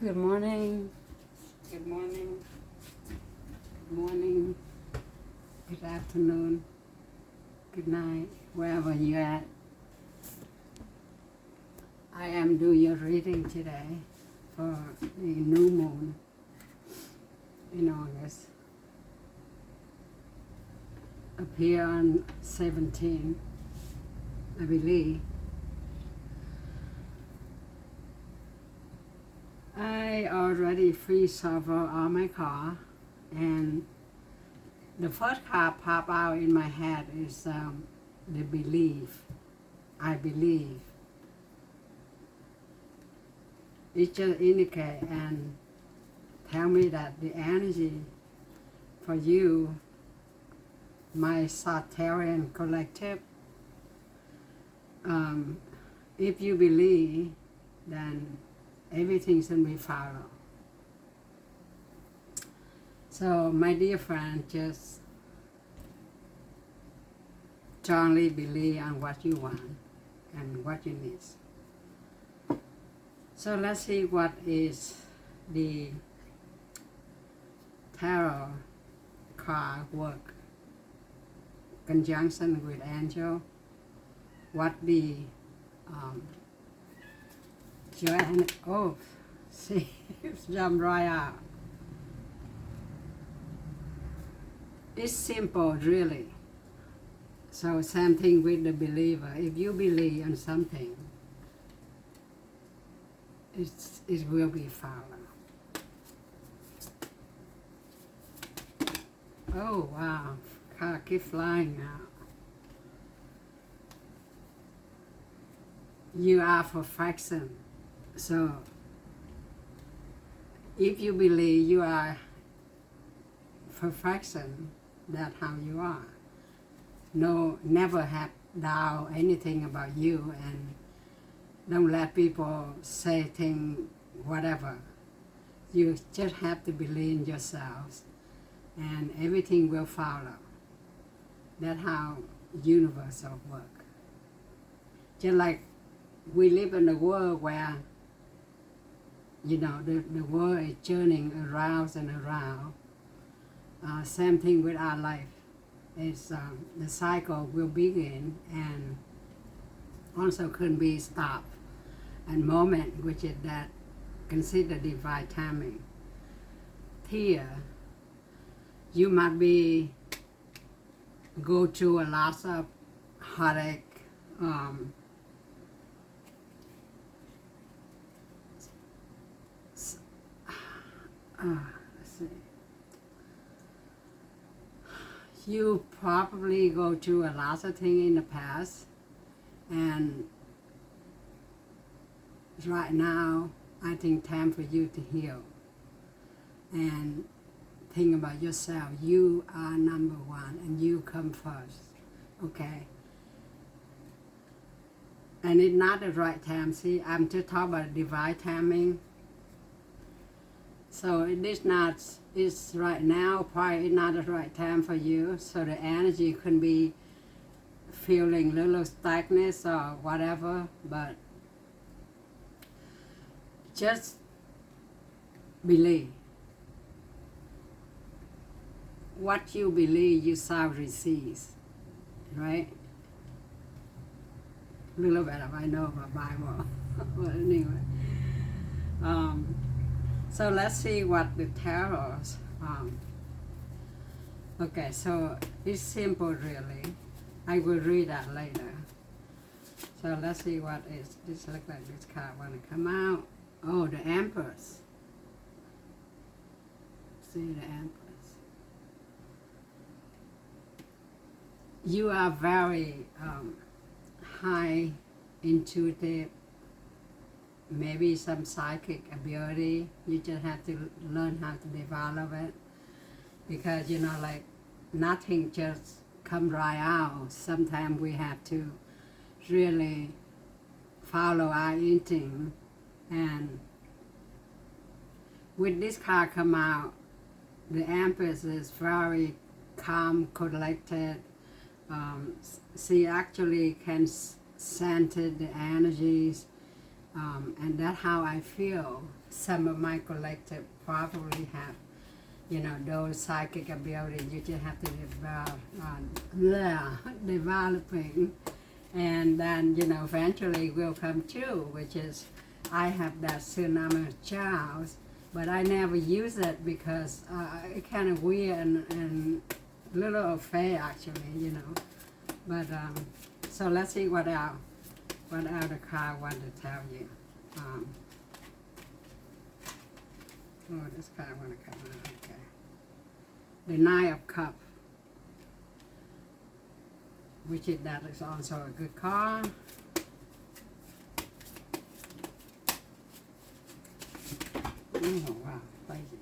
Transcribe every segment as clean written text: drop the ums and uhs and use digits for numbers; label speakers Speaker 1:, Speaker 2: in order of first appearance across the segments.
Speaker 1: Good morning. Good morning. Good morning. Good afternoon. Good night, wherever you're at. I am doing your reading today for the new moon in August. Appear on 17, I believe. I already free shuffle on my car, and the first card pop out in my head is the belief. I believe. It just indicate and tell me that the energy for you, my Sagittarian collective, if you believe, then everything should be followed. So my dear friend, just strongly believe on what you want and what you need. So let's see what is the tarot card work conjunction with angel. What the oh, see, it's jumped right out. It's simple, really. So same thing with the believer. If you believe in something, it will be followed. Oh wow, car keep flying now. You are perfection. So if you believe you are perfection, that's how you are. No, never have doubt anything about you, and don't let people say things, whatever. You just have to believe in yourselves, and everything will follow. That's how universal work. Just like we live in a world where, you know, the world is turning around and around. Same thing with our life. It's the cycle will begin and also can be stopped. And moment, which is that considered divine timing. Here, you might be go through a lot of heartache. Let's see. You probably go through a lot of things in the past, and right now, I think time for you to heal and think about yourself. You are number one, and you come first. Okay. And it's not the right time. See, I'm just talking about divine timing. So it is not, it's right now, probably not the right time for you. So the energy can be feeling a little stagnant or whatever, but just believe. What you believe, you shall receive, right? A little bit of I know about Bible, but anyway. So let's see what the tarot. Okay, so it's simple, really. I will read that later. So let's see what is this. Look like this card want to come out. Oh, the Empress. See the Empress. You are very high intuitive, maybe some psychic ability. You just have to learn how to develop it, because you know, like nothing just come right out. Sometimes we have to really follow our instinct. And with this card come out, the Empress is very calm, collected. She actually can sense the energies And that's how I feel. Some of my collective probably have, those psychic abilities. You just have to developing, and then eventually will come true. Which is, I have that tsunami child, but I never use it because it's kind of weird and little affair actually. But so let's see what else the card want to tell you. This card want to come out. Okay. The Nine of Cups, which that is also a good card. Oh wow, crazy.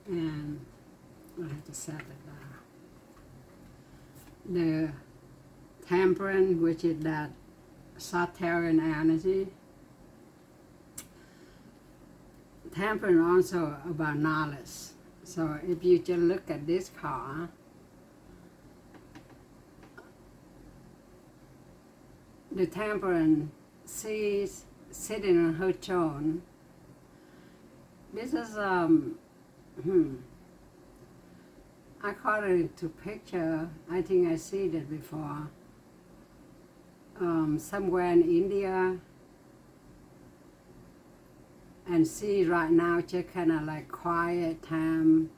Speaker 1: And I have to set it down. The Temperance, which is that Sagittarian energy. Temperance also about knowledge. So if you just look at this card, the Temperance sees sitting on her throne. This is I caught it into picture. I think I seen it before. Somewhere in India, and see right now just kind of like quiet time,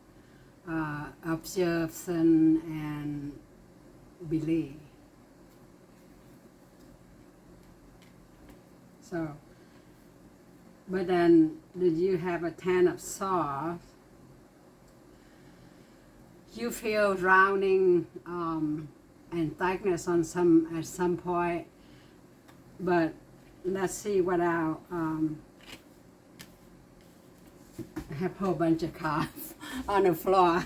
Speaker 1: observation and believe. So, but then did you have a Ten of Swords? You feel drowning and darkness at some point, but let's see what our I have a whole bunch of cards on the floor.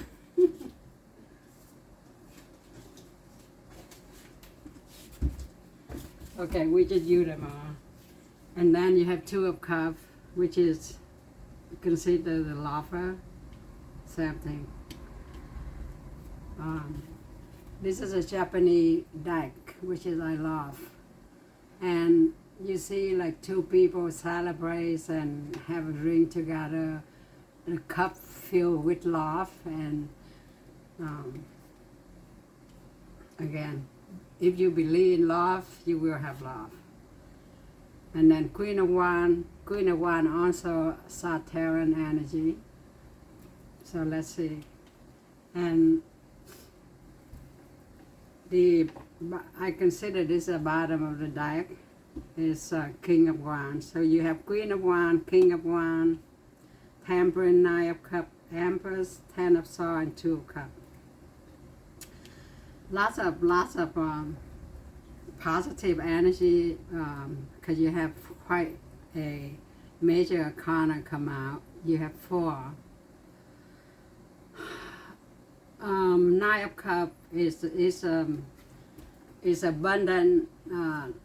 Speaker 1: Okay, we just use them all. And then you have Two of Cups, which is considered the lover. Same thing. This is a Japanese deck, which is I love. And you see like two people celebrate and have a drink together, a cup filled with love, and again, if you believe in love, you will have love. And then Queen of Wands also Sagittarian energy. So let's see. And I consider this the bottom of the deck is King of Wands. So you have Queen of Wands, King of Wands, Temperance, Nine of Cups, Empress, Ten of Swords, and Two of Cups. Lots of positive energy because you have quite a major arcana come out. You have 4. Nine of Cups is abundant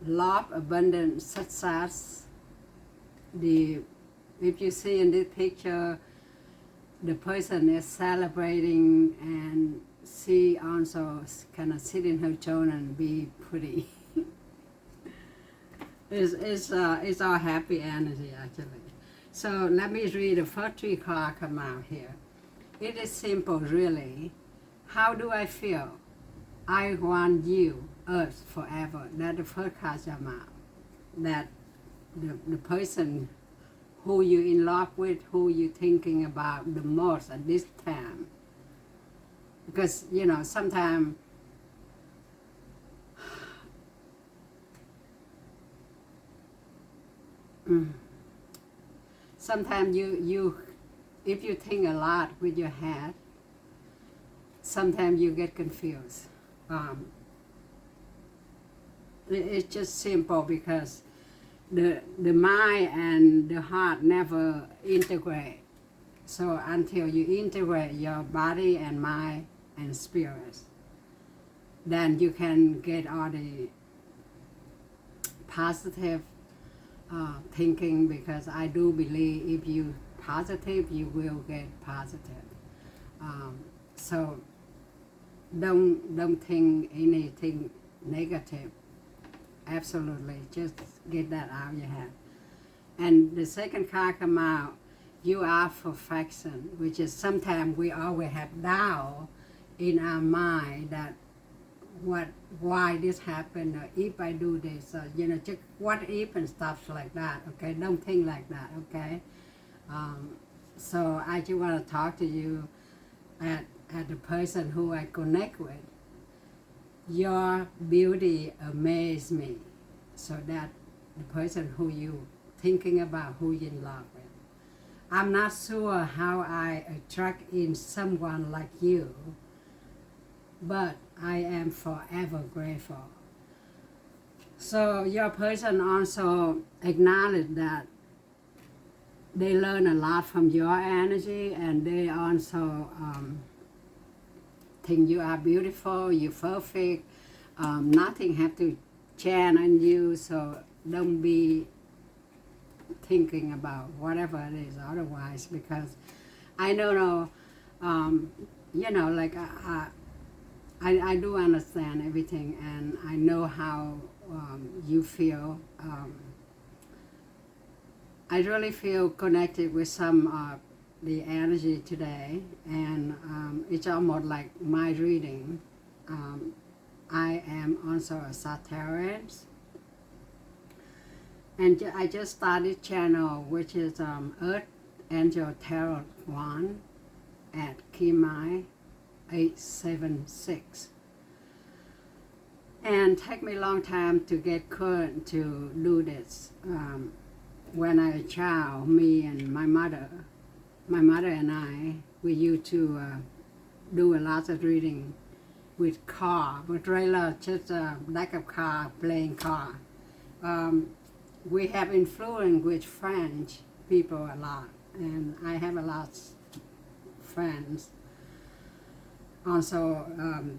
Speaker 1: love, abundant success. If you see in this picture, the person is celebrating, and she also kind of sit in her throne and be pretty. It's all happy energy actually. So let me read the first 3 cards come out here. It is simple, really. How do I feel? I want you, Earth, forever. That the first card come out. That the person who you in love with, who you thinking about the most at this time. Because, sometimes sometimes you if you think a lot with your head, sometimes you get confused. It's just simple because the mind and the heart never integrate. So until you integrate your body and mind and spirit, then you can get all the positive thinking, because I do believe if you positive, you will get positive. So don't think anything negative. Absolutely. Just get that out of your head. And the second card come out, you are perfection, which is sometimes we always have doubt in our mind that why this happened, or if I do this, or, just what if and stuff like that, okay? Don't think like that, okay? So I just want to talk to you at the person who I connect with. Your beauty amazes me. So that the person who you thinking about, who you in love with. I'm not sure how I attract in someone like you, but I am forever grateful. So your person also acknowledge that they learn a lot from your energy, and they also think you are beautiful, you're perfect, nothing have to change on you, so don't be thinking about whatever it is otherwise, because I don't know, like I do understand everything, and I know how you feel. I really feel connected with some of the energy today, and it's almost like my reading. I am also a Sagittarius, and I just started channel, which is Earth Angel Tarot 1 at Kimai 876. And take me a long time to get current to do this. When I was a child, me and my mother and I, we used to do a lot of reading with car, with trailer, just a deck of car, playing car. We have influence with French people a lot, and I have a lot of friends also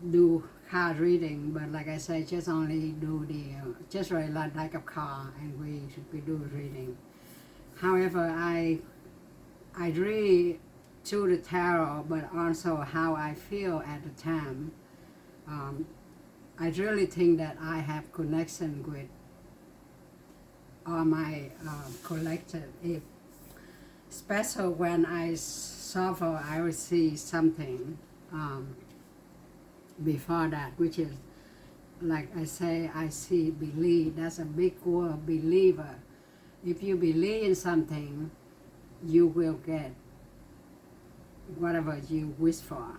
Speaker 1: do card reading, but like I said, just only do the just regular deck of card, and we do reading. However, I read through the tarot, but also how I feel at the time. I really think that I have connection with all my collective. Especially when I suffer, I will see something before that, which is, like I say, I see believe. That's a big word, believer. If you believe in something, you will get whatever you wish for,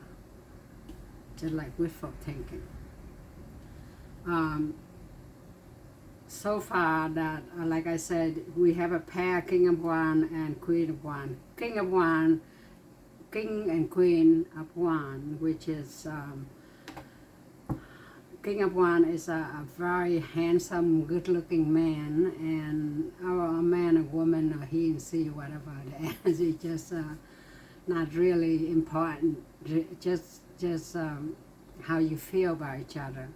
Speaker 1: just like wishful thinking. So far that, like I said, we have a pair, King of Wands and Queen of Wands. King of Wands, King and Queen of Wands, which is King of Wands is a very handsome, good-looking man, and a man or woman, or he and she, whatever the energy, just not really important. Just how you feel about each other.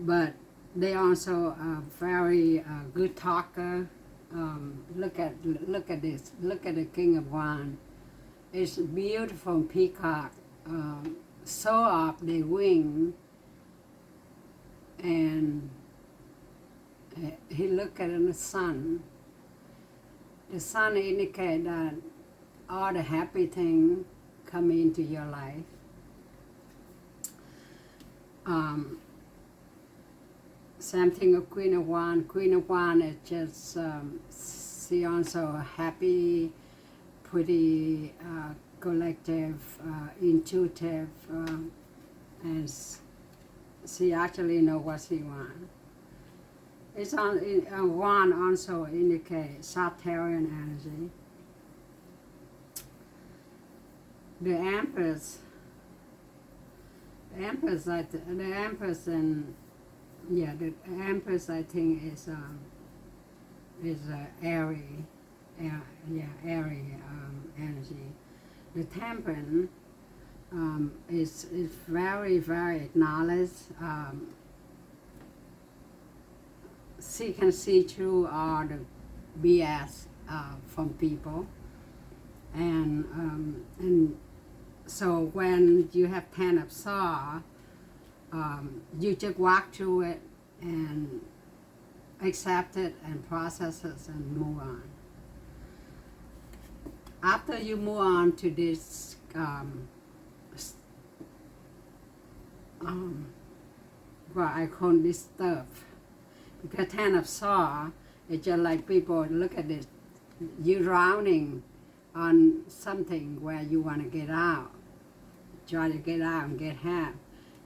Speaker 1: But they also are very good talker. Look at this. Look at the King of Wands. It's beautiful peacock. Soar up the wing, and he looked at the sun. The sun indicates that all the happy things come into your life. Same thing with Queen of Wands. Queen of Wands is just, she also happy, pretty, collective, intuitive, and she actually knows what she wants. It's on Wand also indicates Sagittarian energy. The Empress, the Empress I think is airy, airy energy. The Temperance is very, very acknowledged. She can see through all the BS from people, and so when you have Ten of Swords, you just walk through it and accept it and process it and move on. After you move on to this what I call this stuff, because Ten of Swords, it's just like people look at it, you drowning on something where you want to get out, try to get out and get help.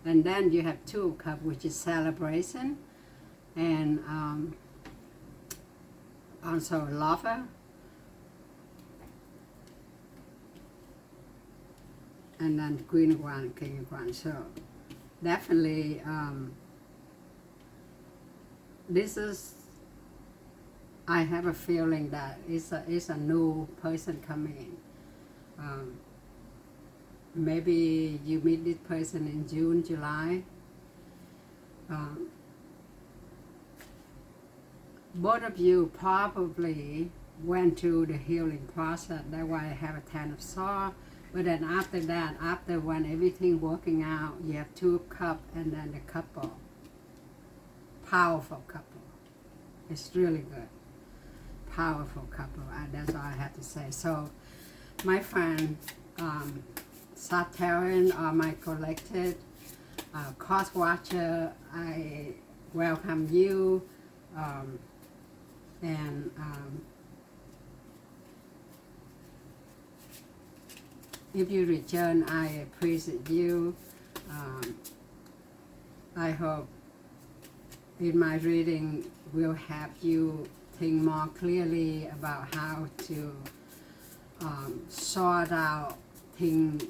Speaker 1: And then you have Two of Cups, which is celebration, and also lover, and then Queen of Wands, King of Wands. So definitely this is, I have a feeling that it's a new person coming in. Maybe you meet this person in June, July. Both of you probably went through the healing process. That's why I have a Ten of Swords. But then after that, after when everything working out, you have Two of Cups and then the couple. Powerful couple. It's really good. Powerful couple. That's all I have to say. So, my friend, Sagittarius or my collected course watcher, I welcome you, and if you return, I appreciate you. I hope in my reading will help you think more clearly about how to sort out things,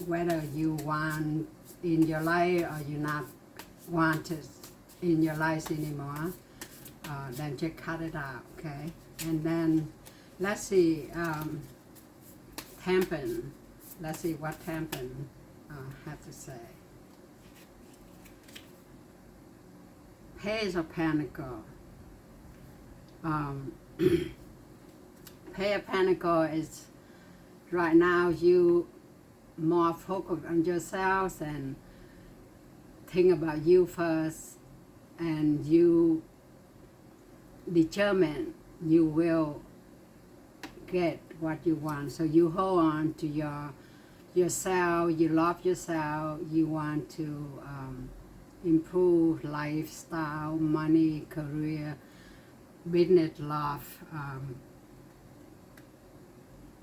Speaker 1: whether you want in your life or you not want it in your life anymore. Then just cut it out, okay? And then let's see, Temple. Let's see what Temple have to say. Page of Pentacles. Page of Pentacles is right now you more focused on yourself and think about you first, and you determine you will get what you want. So you hold on to yourself, you love yourself, you want to improve lifestyle, money, career, business, love.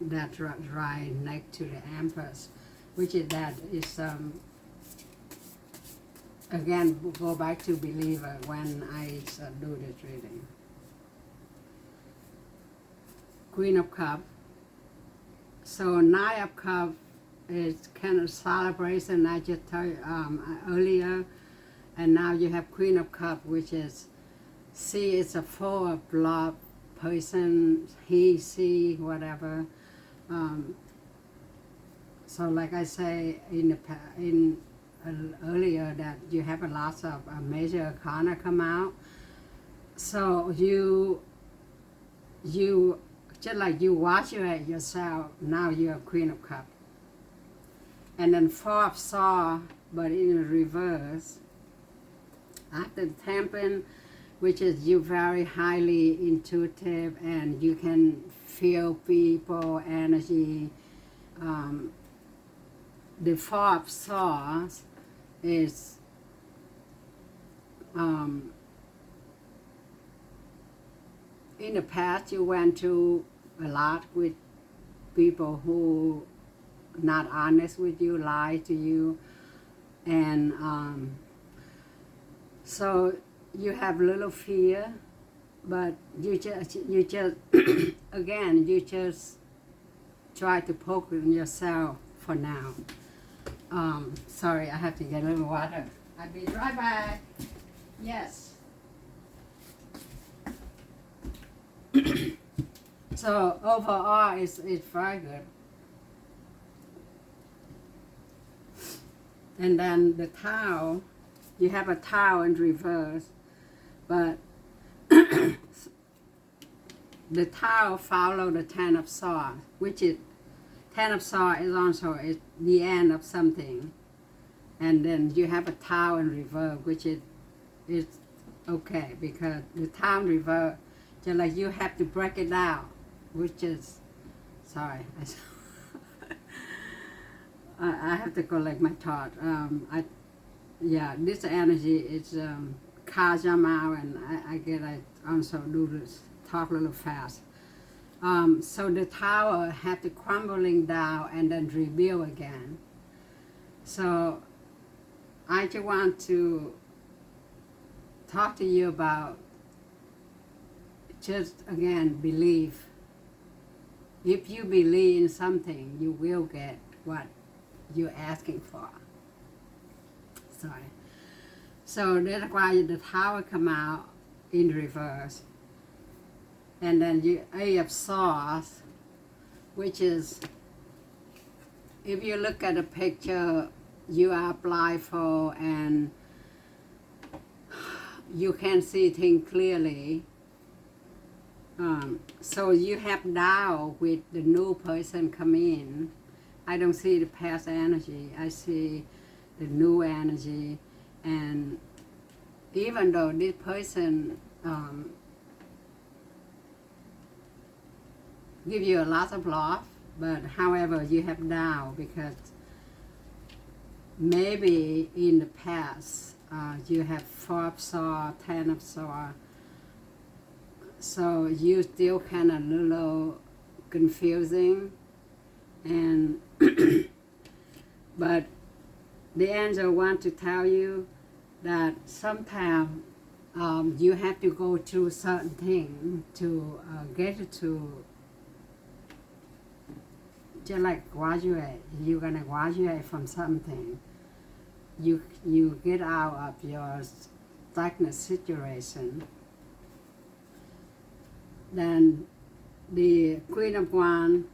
Speaker 1: That's right next to the Empress, which is that is again go back to believer when I do this reading. Queen of Cups. So Nine of Cups is kind of celebration I just told you earlier, and now you have Queen of Cups, which is, see, it's a full of love person, he, she, whatever. So like I say earlier that you have a lot of major arcana come out. So you just like you watch it yourself, now you're Queen of Cups. And then Four of Swords, but in reverse. After the Temple, which is you very highly intuitive and you can feel people, energy. The Four of Swords is in the past you went through a lot with people who not honest with you, lie to you, and so you have little fear, but you just again you just try to poke on yourself for now. Sorry, I have to get a little water. I'll be right back. Yes. So overall, it's very good. And then the Tower, you have a Tower in reverse, but the Tower follow the Ten of Swords, which is Ten of Swords is also the end of something. And then you have a Tower in reverse, which is okay, because the time reverse, just like you have to break it down, which is, sorry, I have to collect my thought. Yeah, this energy is Kajama, and I get I also do this, talk a little fast. So the tower have to crumbling down and then rebuild again. So I just want to talk to you about just again believe. If you believe in something, you will get what you're asking for. Sorry. So that's why the tower come out in reverse. And then you A of Swords, which is, if you look at the picture, you are blindfold and you can see things clearly. So you have doubt with the new person come in. I don't see the past energy. I see the new energy. And even though this person give you a lot of love, but however you have doubt because maybe in the past you have 4 of Swords, 10 of Swords, so you still kind of little confusing, and but the angel want to tell you that sometimes you have to go through certain thing to get to, just like graduate. You're gonna graduate from something. You get out of your stagnant situation. Then the Queen of Wands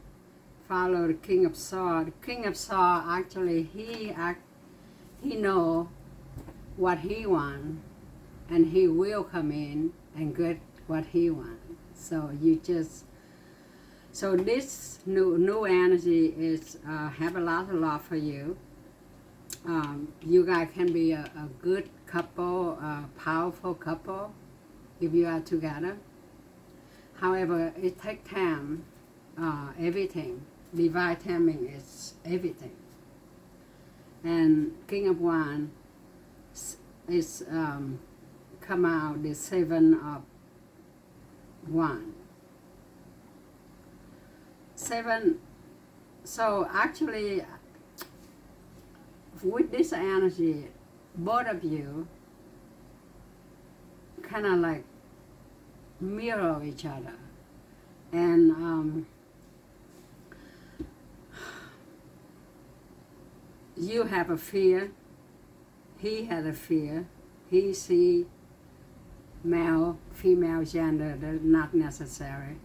Speaker 1: follow the King of Swords. The King of Swords actually he know what he wants, and he will come in and get what he wants. So you just, so this new energy is have a lot of love for you. You guys can be a good couple, a powerful couple if you are together. However, it takes time, everything. Divine timing is everything. And King of Wands is come out the 7 of Wands. 7, so actually with this energy, both of you kind of like mirror each other. And you have a fear, he had a fear, he see male, female gender, they're not necessary.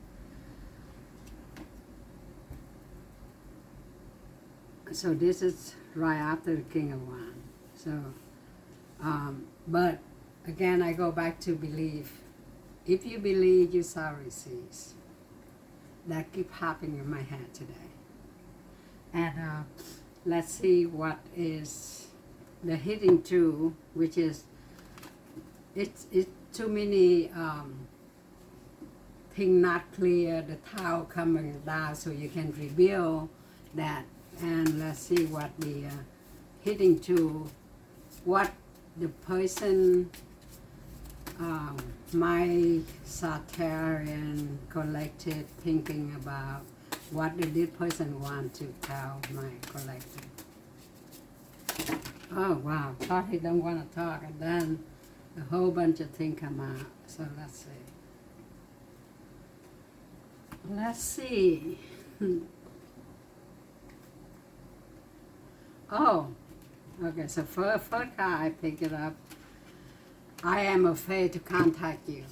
Speaker 1: So this is right after the King of Wands. So, but again, I go back to belief. If you believe, you shall receive. That keep happening in my head today. And let's see what is the hidden truth, which is it's too many things not clear. The tower coming down, so you can reveal that. And let's see what the hidden truth, what the person, my Sagittarius collective thinking about, what did this person want to tell my collective. Oh wow, thought he don't want to talk, and then a whole bunch of things come out. So let's see. Let's see. Oh, okay, so first card I pick it up. I am afraid to contact you.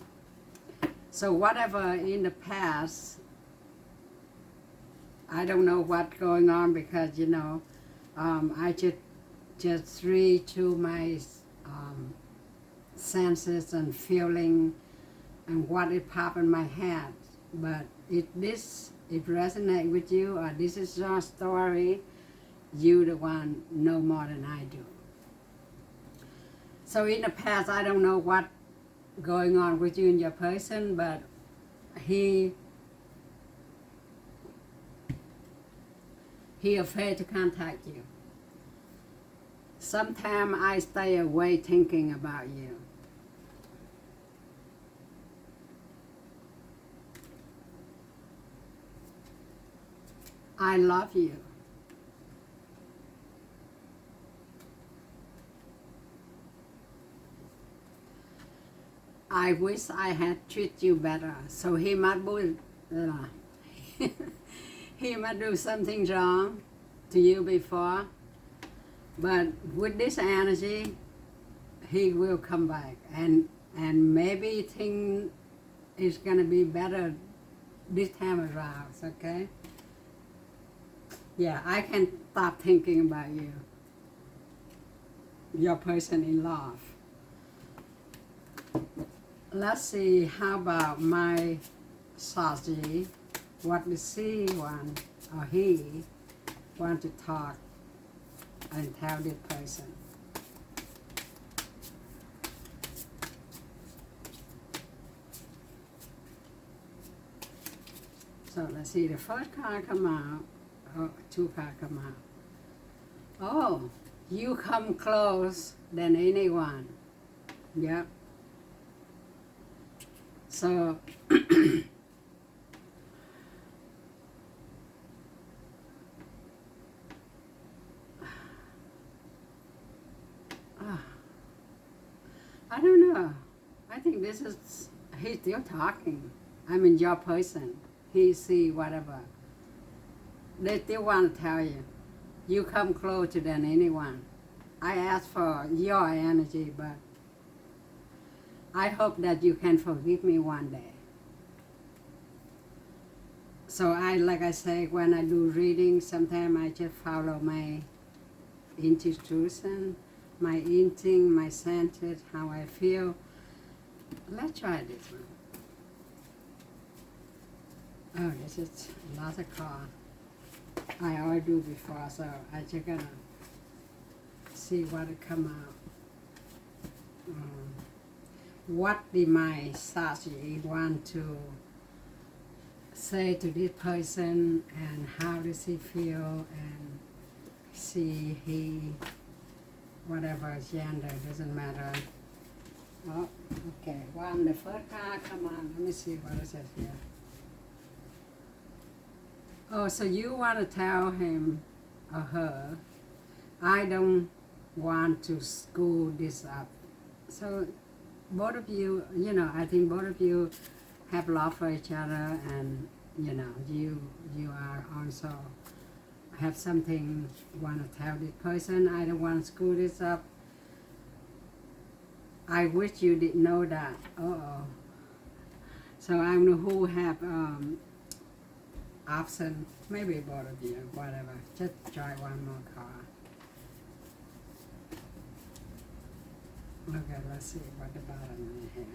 Speaker 1: So whatever in the past, I don't know what's going on because, you know, I just read through my senses and feeling and what it popped in my head. But if it resonates with you, or this is your story, you the one know more than I do. So in the past, I don't know what going on with you and your person, but he afraid to contact you. Sometimes I stay away thinking about you. I love you. I wish I had treated you better. So he might he might do something wrong to you before, but with this energy, he will come back, and maybe thing is gonna be better this time around. Okay? Yeah, I can stop thinking about you, your person in love. Let's see, how about my Sagittarius? What does she want, or he want to talk and tell this person? So let's see, the first card come out, oh, two cards come out. Oh, you come close than anyone. Yep. So I don't know. I think this is, he's still talking. I mean, your person. He see whatever. They still want to tell you. You come closer than anyone. I ask for your energy, but I hope that you can forgive me one day. So like I say, when I do reading, sometimes I just follow my intuition, my instinct, my senses, how I feel. Let's try this one. Oh, this is another card. I already do before, so I just gonna see what it come out. What did my Sagittarius want to say to this person, and how does he feel, and see he, whatever gender, doesn't matter. Oh, okay, one, the first card come on, let me see what it says here. Oh, so you want to tell him or her, I don't want to screw this up. So both of you, you know, I think both of you have love for each other, and you know, you are also have something you want to tell this person. I don't want to screw this up. I wish you did know that. So I know who have option, maybe both of you, whatever. Just try one more card. Okay, let's see what the bottom is here.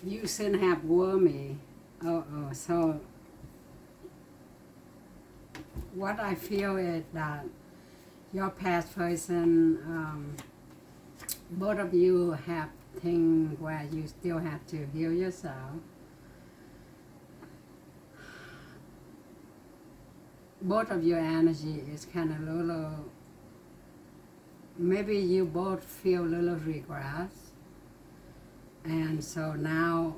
Speaker 1: You shouldn't have wormy. So what I feel is that your past person, both of you have things where you still have to heal yourself. Both of your energy is kind of little, maybe you both feel a little regrets. And so now,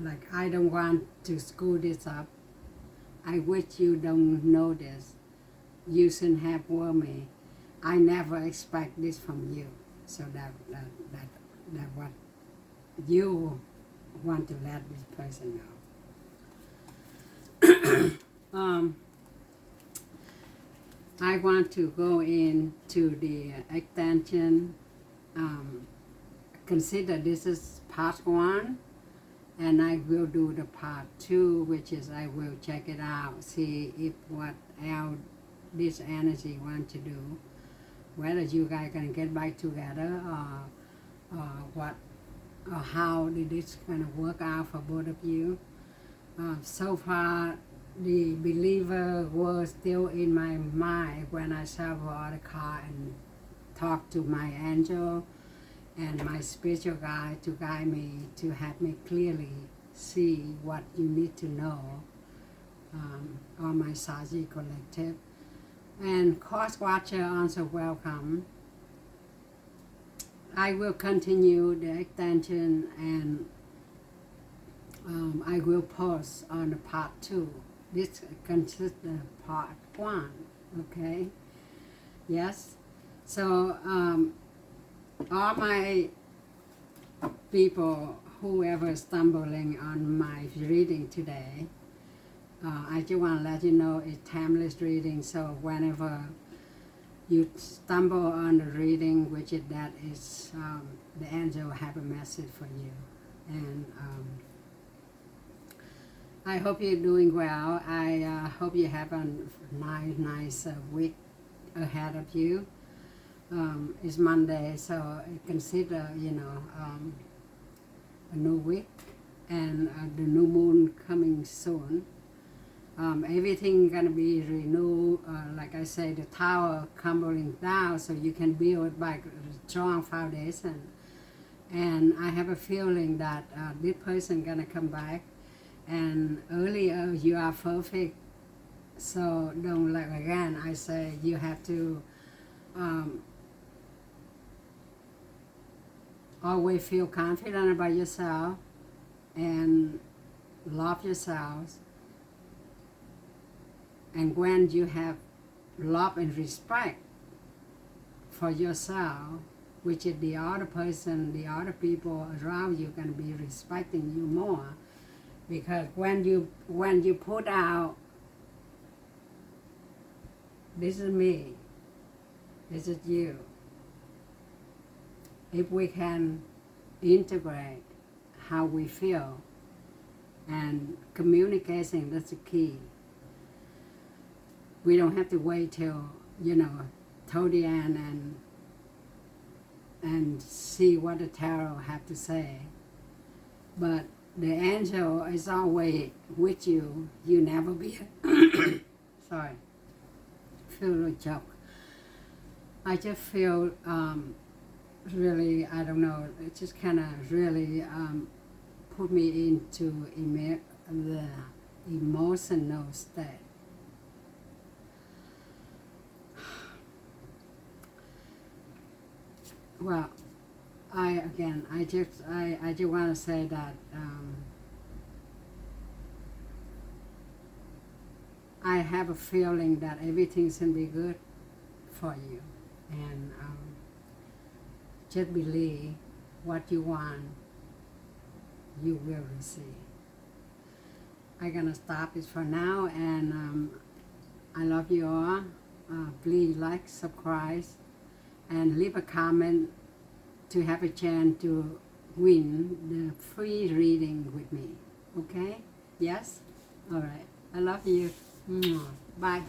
Speaker 1: like, I don't want to screw this up. I wish you don't know this. You shouldn't have worried me. I never expect this from you. So that what you want to let this person know. I want to go into the extension. Consider this is part 1, and I will do the part 2, which is I will check it out, see if what else this energy want to do, whether you guys gonna get back together, or what, or how did this gonna work out for both of you. So far, the believer was still in my mind when I travel on the car and talk to my angel and my spiritual guide to guide me, to help me clearly see what you need to know on my Sagittarius collective. And Course Watcher also welcome. I will continue the extension, and I will post on the part 2. This consists of part 1, okay? Yes. So all my people, whoever stumbling on my reading today, I just want to let you know it's timeless reading. So whenever you stumble on the reading, which is that is the angel have a message for you. And I hope you're doing well. I hope you have a nice week ahead of you. It's Monday, so I consider, a new week, and the new moon coming soon. Everything gonna be renewed. Like I say, the tower crumbling down, so you can build by a strong foundation. And I have a feeling that this person gonna come back. And earlier, you are perfect. So don't, like again, I say you have to always feel confident about yourself and love yourself. And when you have love and respect for yourself, which is the other person, the other people around you can be respecting you more. Because when you put out, this is me, this is you. If we can integrate how we feel, and communication, that's the key. We don't have to wait till, till the end and see what the tarot have to say. But the angel is always with you. You never be, sorry, feel a joke. I just feel really, I don't know, it just kind of really put me into the emotional state. Well, I just want to say that I have a feeling that everything's going to be good for you. And just believe what you want, you will receive. I'm going to stop this for now, and I love you all. Please like, subscribe, and leave a comment to have a chance to win the free reading with me. Okay? Yes? All right. I love you. Bye.